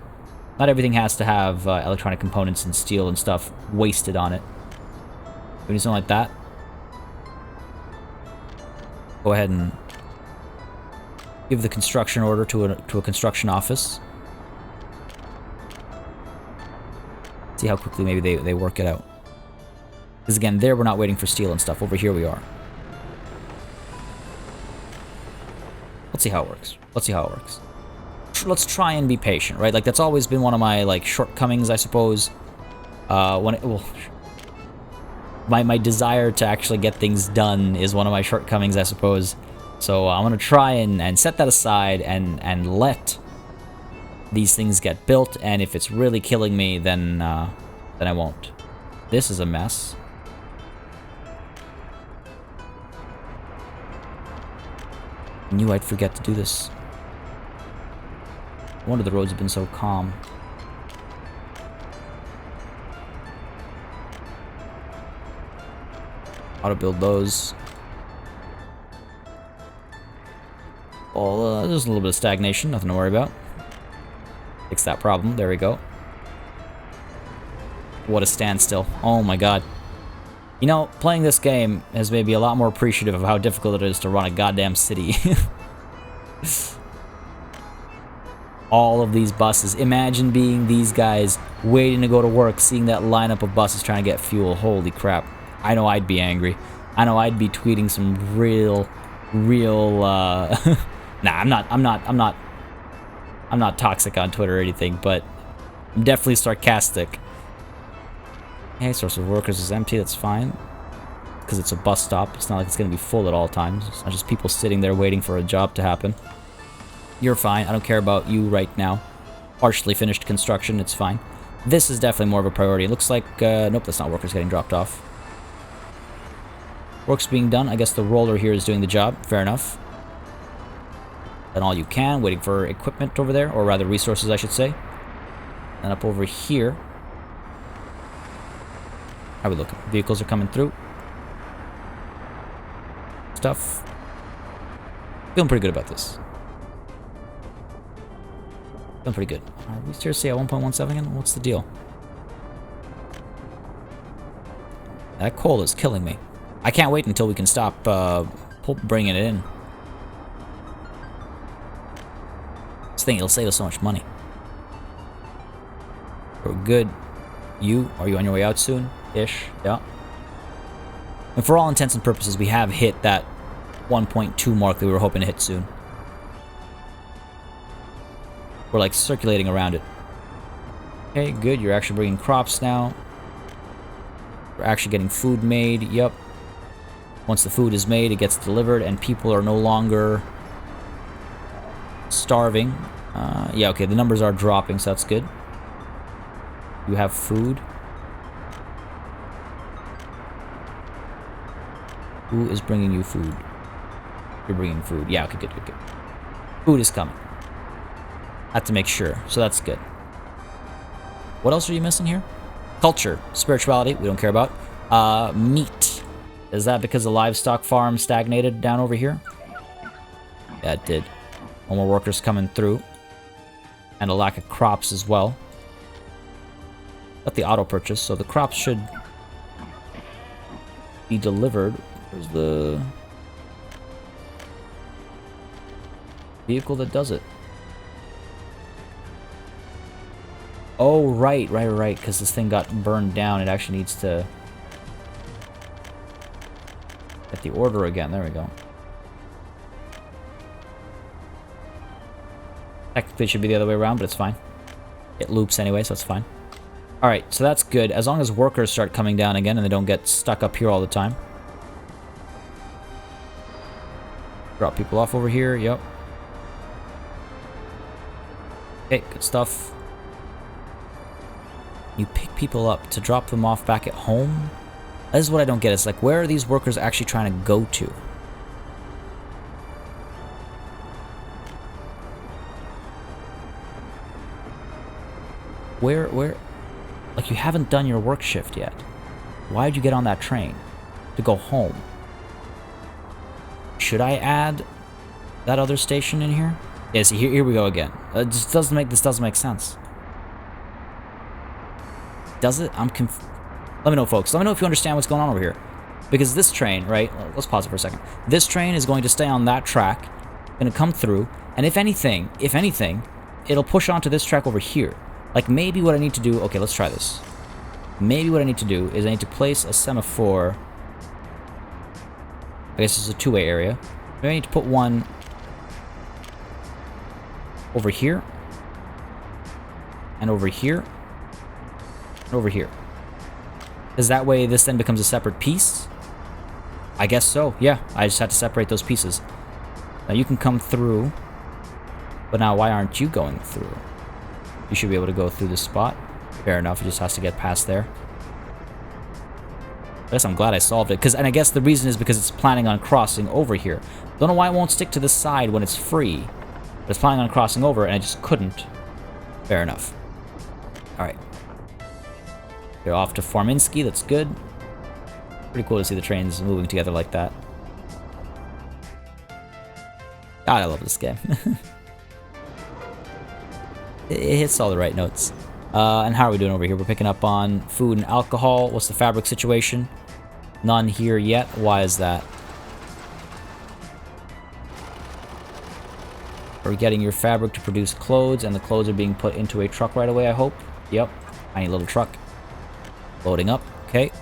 Not everything has to have electronic components and steel and stuff wasted on it. We need something like that. Go ahead and give the construction order to a construction office. See how quickly maybe they work it out. Because again, there we're not waiting for steel and stuff. Over here we are. Let's see how it works. Let's see how it works. Let's try and be patient, right? Like, that's always been one of my, like, shortcomings, I suppose. My desire to actually get things done is one of my shortcomings, I suppose. So I'm going to try and set that aside and let these things get built. And if it's really killing me, then I won't. This is a mess. I knew I'd forget to do this. No wonder the roads have been so calm. Auto build those. Well, there's a little bit of stagnation, nothing to worry about. Fix that problem, there we go. What a standstill. Oh my god. You know, playing this game has made me a lot more appreciative of how difficult it is to run a goddamn city. All of these buses. Imagine being these guys waiting to go to work, seeing that lineup of buses trying to get fuel. Holy crap. I know I'd be angry. I know I'd be tweeting some real nah, I'm not toxic on Twitter or anything, but I'm definitely sarcastic. Okay, source of workers is empty, that's fine. Because it's a bus stop, it's not like it's going to be full at all times. It's not just people sitting there waiting for a job to happen. You're fine, I don't care about you right now. Partially finished construction, it's fine. This is definitely more of a priority. It looks like, nope, that's not workers getting dropped off. Work's being done, I guess the roller here is doing the job, fair enough. Done all you can, waiting for equipment over there, or rather resources I should say. And up over here. How are we looking? Vehicles are coming through. Stuff. Feeling pretty good about this. Feeling pretty good. Are we seriously at 1.17 again? What's the deal? That coal is killing me. I can't wait until we can stop bringing it in. This thing, it'll save us so much money. We're good. Are you on your way out soon? Ish, yeah. And for all intents and purposes, we have hit that 1.2 mark that we were hoping to hit soon. We're like circulating around it. Okay, good. You're actually bringing crops now. We're actually getting food made. Yep. Once the food is made, it gets delivered, and people are no longer starving. Yeah, okay, the numbers are dropping, so that's good. You have food. Who is bringing you food? You're bringing food. Yeah, okay, good, good, good. Food is coming. I have to make sure, so that's good. What else are you missing here? Culture, spirituality, we don't care about. Meat. Is that because the livestock farm stagnated down over here? Yeah, it did. One more workers coming through. And a lack of crops as well. Got the auto purchase, so the crops should be delivered. Where's the vehicle that does it? Oh, right, because this thing got burned down. It actually needs to get the order again. There we go. Technically, it should be the other way around, but it's fine. It loops anyway, so it's fine. Alright, so that's good. As long as workers start coming down again and they don't get stuck up here all the time. Drop people off over here, yep. Okay, good stuff. You pick people up to drop them off back at home? This is what I don't get. It's like, where are these workers actually trying to go to? Where? Like, you haven't done your work shift yet. Why'd you get on that train? To go home. Should I add that other station in here? Yeah, see, here we go again. This doesn't make sense. Does it? Let me know, folks. Let me know if you understand what's going on over here. Because this train, right? Let's pause it for a second. This train is going to stay on that track, going to come through, and if anything, it'll push onto this track over here. Like, maybe what I need to do... Okay, let's try this. Maybe what I need to do is I need to place a semaphore... I guess this is a two-way area. Maybe I need to put one... over here. And over here. And over here. Because that way this then becomes a separate piece? I guess so, yeah. I just had to separate those pieces. Now you can come through. But now why aren't you going through? You should be able to go through this spot. Fair enough, it just has to get past there. I guess I'm glad I solved it. And I guess the reason is because it's planning on crossing over here. Don't know why it won't stick to this side when it's free. But it's planning on crossing over and I just couldn't. Fair enough. Alright. They're off to Forminski, that's good. Pretty cool to see the trains moving together like that. God, I love this game. It hits all the right notes. And how are we doing over here? We're picking up on food and alcohol. What's the fabric situation? None here yet. Why is that? Are we getting your fabric to produce clothes, and the clothes are being put into a truck right away, I hope? Yep. Tiny little truck. Loading up. Okay.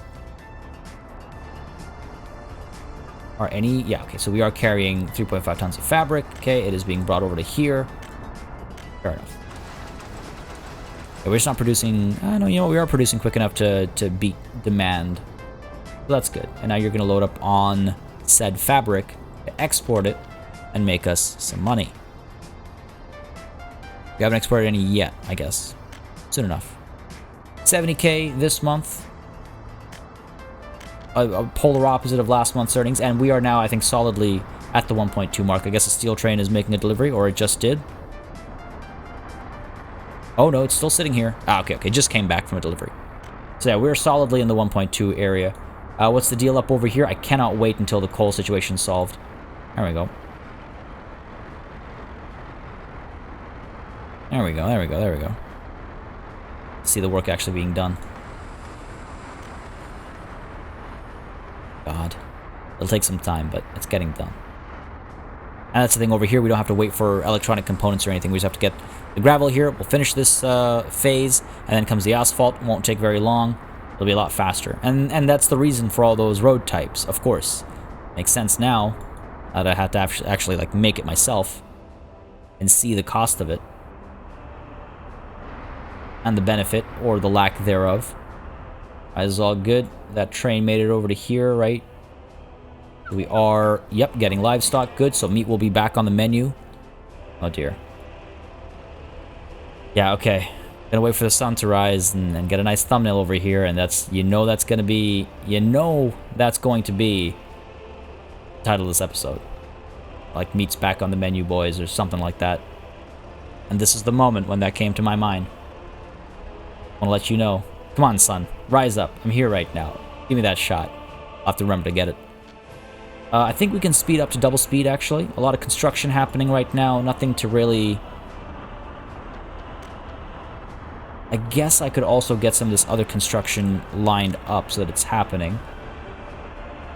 Are any... Yeah, okay, so we are carrying 3.5 tons of fabric. Okay, it is being brought over to here. Fair enough. Okay, we're just not producing... no, you know, we are producing quick enough to beat demand. So that's good. And now you're going to load up on said fabric, export it, and make us some money. We haven't exported any yet, I guess. Soon enough. 70k this month. A polar opposite of last month's earnings, and we are now, I think, solidly at the 1.2 mark. I guess the steel train is making a delivery, or it just did. Oh no, it's still sitting here. Ah, okay, just came back from a delivery. So yeah, we're solidly in the 1.2 area. What's the deal up over here? I cannot wait until the coal situation's solved. There we go. There we go, there we go, there we go. See the work actually being done. God. It'll take some time, but it's getting done. And that's the thing over here, we don't have to wait for electronic components or anything. We just have to get the gravel here. We'll finish this phase, and then comes the asphalt. It won't take very long. It'll be a lot faster. And that's the reason for all those road types, of course. Makes sense now that I had to actually like make it myself and see the cost of it. And the benefit, or the lack thereof. This is all good. That train made it over to here, right? We are, yep, getting livestock. Good, so meat will be back on the menu. Oh dear. Yeah, okay. Gonna wait for the sun to rise and get a nice thumbnail over here, and that's, that's gonna be, that's going to be the title of this episode. Like, meat's back on the menu, boys, or something like that. And this is the moment when that came to my mind. I want to let you know. Come on, son. Rise up. I'm here right now. Give me that shot. I'll have to remember to get it. I think we can speed up to double speed, actually. A lot of construction happening right now. Nothing to really... I guess I could also get some of this other construction lined up so that it's happening.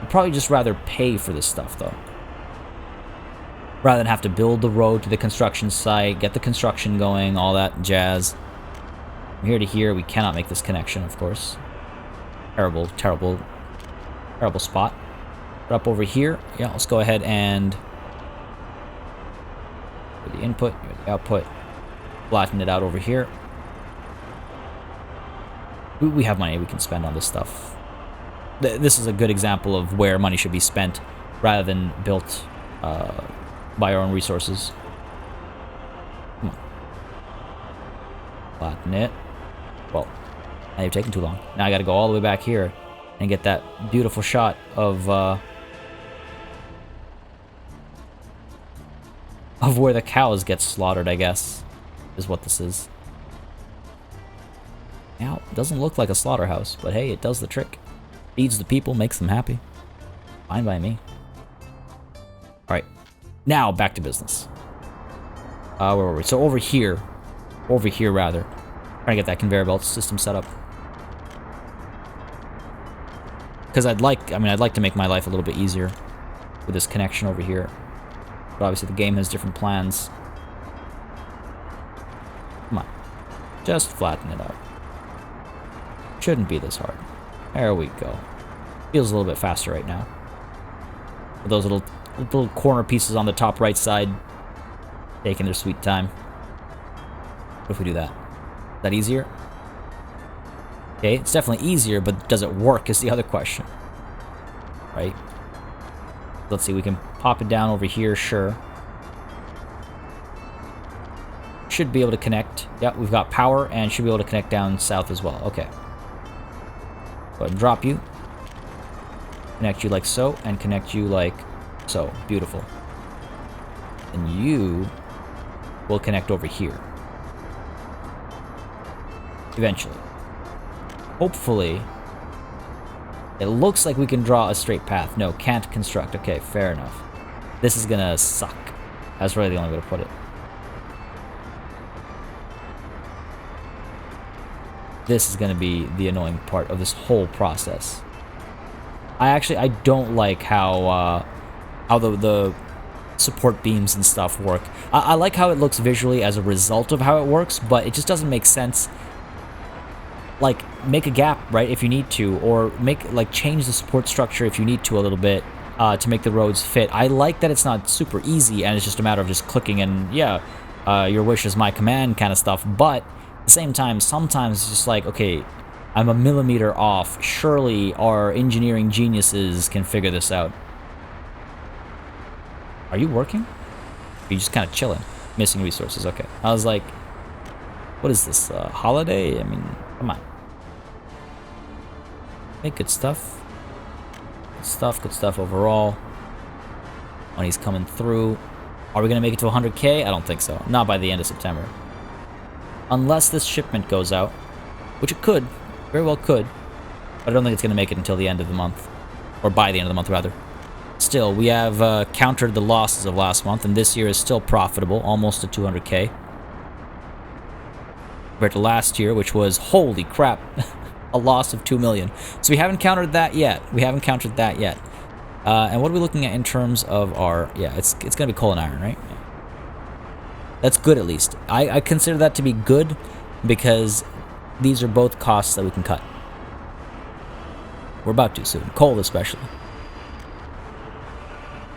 I'd probably just rather pay for this stuff, though. Rather than have to build the road to the construction site, get the construction going, all that jazz. From here to here, we cannot make this connection, of course. Terrible, terrible, terrible spot. But up over here, yeah, let's go ahead and... the input, the output. Flatten it out over here. We have money we can spend on this stuff. This is a good example of where money should be spent rather than built by our own resources. Come on. Flatten it. Well, now you've taken too long. Now I gotta go all the way back here and get that beautiful shot of where the cows get slaughtered, I guess, is what this is. Now, it doesn't look like a slaughterhouse, but hey, it does the trick. Feeds the people, makes them happy. Fine by me. Alright, now back to business. Where were we? So over here rather. Trying to get that conveyor belt system set up. Because I'd like to make my life a little bit easier with this connection over here. But obviously the game has different plans. Come on. Just flatten it out. Shouldn't be this hard. There we go. Feels a little bit faster right now. With those little corner pieces on the top right side taking their sweet time. What if we do that? Is that easier? Okay, it's definitely easier, but does it work is the other question. Right? Let's see, we can pop it down over here, sure. Should be able to connect. Yeah, we've got power and should be able to connect down south as well. Okay. Go ahead and drop you. Connect you like so, and connect you like so. Beautiful. And you will connect over here. Eventually. Hopefully, It looks like we can draw a straight path. No, can't construct. Okay, fair enough. This is gonna suck. That's really the only way to put it. This is gonna be the annoying part of this whole process. I don't like how the support beams and stuff work. I like how it looks visually as a result of how it works, but it just doesn't make sense. Like, make a gap, right, if you need to, or change the support structure if you need to a little bit to make the roads fit. I like that it's not super easy and it's just a matter of just clicking and, yeah, your wish is my command kind of stuff, but at the same time, sometimes it's just like, okay, I'm a millimeter off. Surely our engineering geniuses can figure this out. Are you working? Are you just kind of chilling? Missing resources, okay. I was like, what is this, holiday? I mean, come on. Make good stuff. Good stuff overall. Money's coming through. Are we going to make it to 100K? I don't think so. Not by the end of September. Unless this shipment goes out, which it could. Very well could. But I don't think it's going to make it until the end of the month. Or by the end of the month, rather. Still, we have countered the losses of last month, and this year is still profitable, almost to 200K. Compared to last year, which was, holy crap, a loss of 2 million. So we haven't countered that yet. And what are we looking at in terms of our... Yeah, it's going to be coal and iron, right? Yeah. That's good, at least. I consider that to be good because these are both costs that we can cut. We're about to soon. Coal, especially.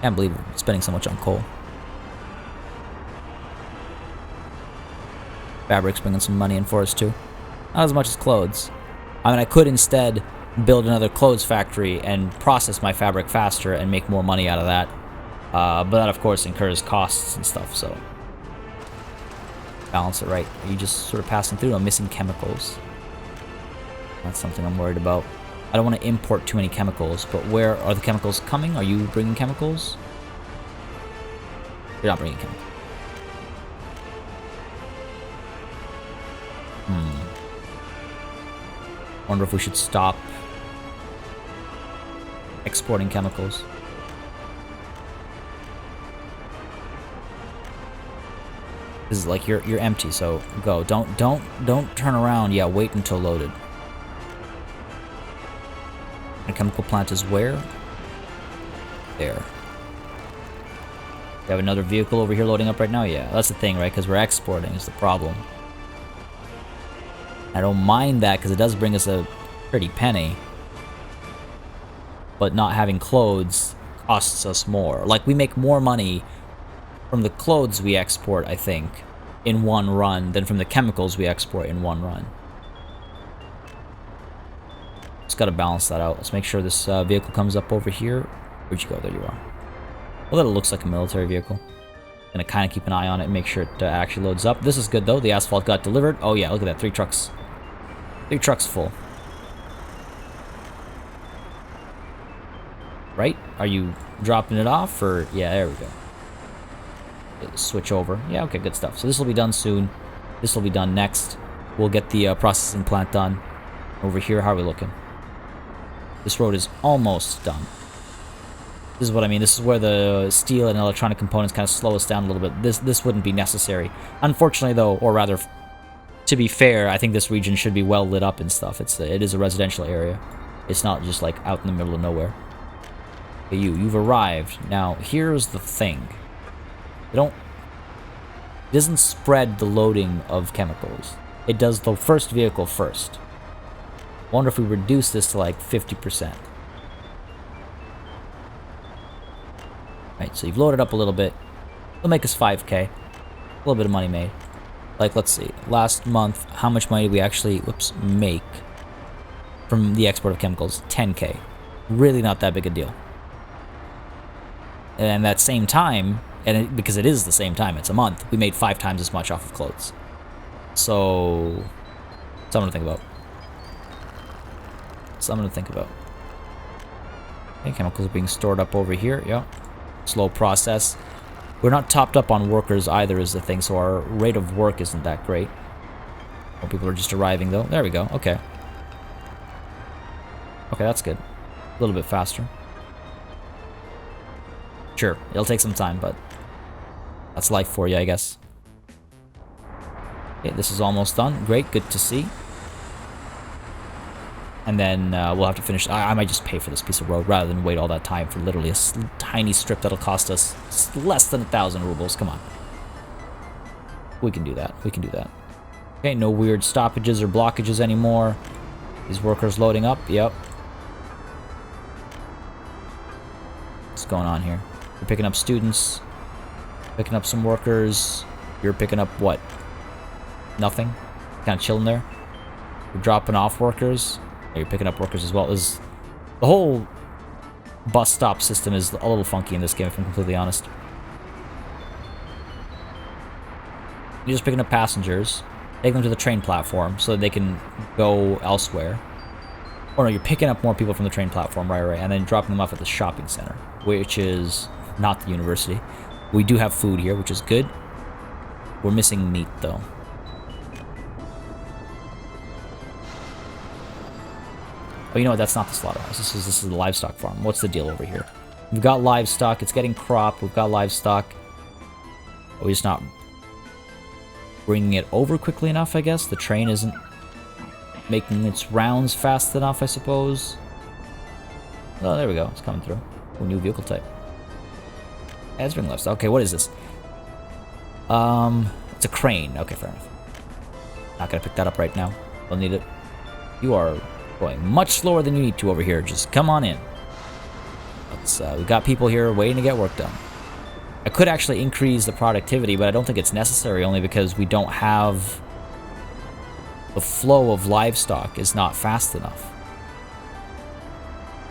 Can't believe we're spending so much on coal. Fabric's bringing some money in for us, too. Not as much as clothes. I mean, I could instead build another clothes factory and process my fabric faster and make more money out of that. But that, of course, incurs costs and stuff, so... Balance it right. Are you just sort of passing through? I'm missing chemicals. That's something I'm worried about. I don't want to import too many chemicals, but where are the chemicals coming? Are you bringing chemicals? You're not bringing chemicals. Wonder if we should stop exporting chemicals. This is like you're empty, so go. Don't turn around. Yeah, wait until loaded. The chemical plant is where? There. We have another vehicle over here loading up right now? Yeah, that's the thing, right? Because we're exporting is the problem. I don't mind that because it does bring us a pretty penny. But not having clothes costs us more. Like, we make more money from the clothes we export, I think, in one run than from the chemicals we export in one run. Just gotta balance that out. Let's make sure this vehicle comes up over here. Where'd you go? There you are. Well, that looks like a military vehicle. Gonna kind of keep an eye on it and make sure it actually loads up. This is good, though. The asphalt got delivered. Oh, yeah, look at that. 3 trucks. 3 trucks full. Right? Are you dropping it off, or... Yeah, there we go. Switch over. Yeah, okay, good stuff. So this will be done soon. This will be done next. We'll get the processing plant done. Over here, how are we looking? This road is almost done. This is what I mean. This is where the steel and electronic components kind of slow us down a little bit. This wouldn't be necessary. Unfortunately, though, or rather, to be fair, I think this region should be well lit up and stuff. It is a residential area. It's not just like out in the middle of nowhere. Okay, you've arrived. Now, here's the thing. It doesn't spread the loading of chemicals. It does the first vehicle first. Wonder if we reduce this to like 50%. Right, so you've loaded up a little bit. It'll make us 5K. A little bit of money made. Like, let's see. Last month, how much money did we actually, make from the export of chemicals? 10K. Really not that big a deal. And at that same time, because it is the same time, it's a month, we made 5 times as much off of clothes. So, something to think about. Okay, chemicals are being stored up over here. Yep. Slow process. We're not topped up on workers either is the thing, so our rate of work isn't that great. More people are just arriving, though. There we go. Okay. Okay, that's good. A little bit faster. Sure, it'll take some time, but that's life for you, I guess. Okay, this is almost done. Great, good to see. And then we'll have to finish. I might just pay for this piece of road rather than wait all that time for literally a tiny strip that'll cost us less than 1,000 rubles. Come on. We can do that. We can do that. Okay, no weird stoppages or blockages anymore. These workers loading up. Yep. What's going on here? We're picking up students. Picking up some workers. You're picking up what? Nothing? Kind of chilling there. You're dropping off workers. You're picking up workers as well. The whole bus stop system is a little funky in this game, if I'm completely honest. You're just picking up passengers, take them to the train platform so that they can go elsewhere. Or no, you're picking up more people from the train platform, right, and then dropping them off at the shopping center, which is not the university. We do have food here, which is good. We're missing meat, though. Oh, you know what? That's not the slaughterhouse. This is the livestock farm. What's the deal over here? We've got livestock. It's getting cropped. We've got livestock. Are we just not bringing it over quickly enough, I guess? The train isn't making its rounds fast enough, I suppose. Oh, there we go. It's coming through. Ooh, new vehicle type. Yeah, it's bring livestock. Okay, what is this? It's a crane. Okay, fair enough. Not gonna pick that up right now. Don't need it. You are going much slower than you need to over here. Just come on in. We've got people here waiting to get work done. I could actually increase the productivity, but I don't think it's necessary, only because we don't have... The flow of livestock is not fast enough.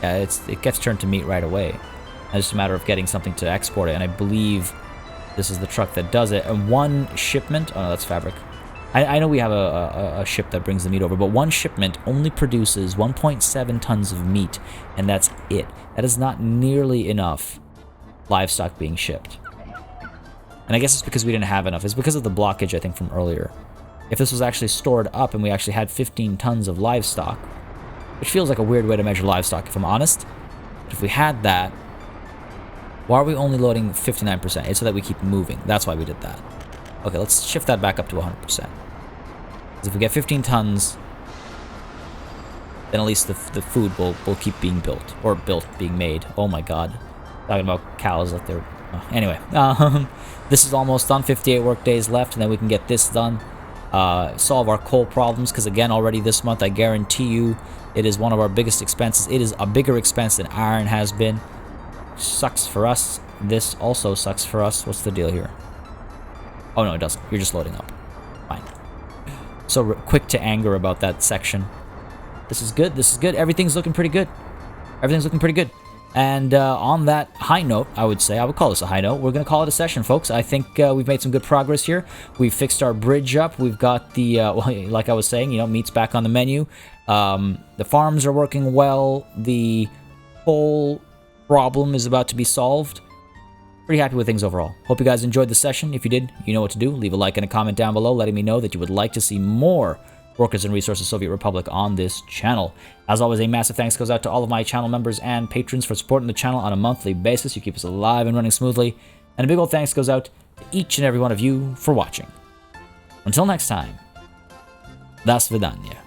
Yeah, it gets turned to meat right away. And it's just a matter of getting something to export it, and I believe this is the truck that does it. And one shipment... Oh, no, that's fabric. I know we have a ship that brings the meat over, but one shipment only produces 1.7 tons of meat, and that's it. That is not nearly enough livestock being shipped. And I guess it's because we didn't have enough. It's because of the blockage, I think, from earlier. If this was actually stored up and we actually had 15 tons of livestock, which feels like a weird way to measure livestock, if I'm honest, but if we had that, why are we only loading 59%? It's so that we keep moving. That's why we did that. Okay, let's shift that back up to 100%. If we get 15 tons, then at least the food will keep being built. Or being made. Oh my god. Talking about cows like they're... Oh, anyway, this is almost done. 58 work days left, and then we can get this done. Solve our coal problems, because again, already this month, I guarantee you, it is one of our biggest expenses. It is a bigger expense than iron has been. Sucks for us. This also sucks for us. What's the deal here? Oh no, it doesn't. You're just loading up. Fine. So quick to anger about that section. This is good. This is good. Everything's looking pretty good. Everything's looking pretty good. And on that high note, I would call this a high note. We're going to call it a session, folks. I think we've made some good progress here. We've fixed our bridge up. We've got the, well, like I was saying, you know, meat's back on the menu. The farms are working well. The whole problem is about to be solved. Pretty happy with things overall. Hope you guys enjoyed the session. If you did, you know what to do. Leave a like and a comment down below letting me know that you would like to see more Workers and Resources Soviet Republic on this channel. As always, a massive thanks goes out to all of my channel members and patrons for supporting the channel on a monthly basis. You keep us alive and running smoothly. And a big old thanks goes out to each and every one of you for watching. Until next time, das vidanya.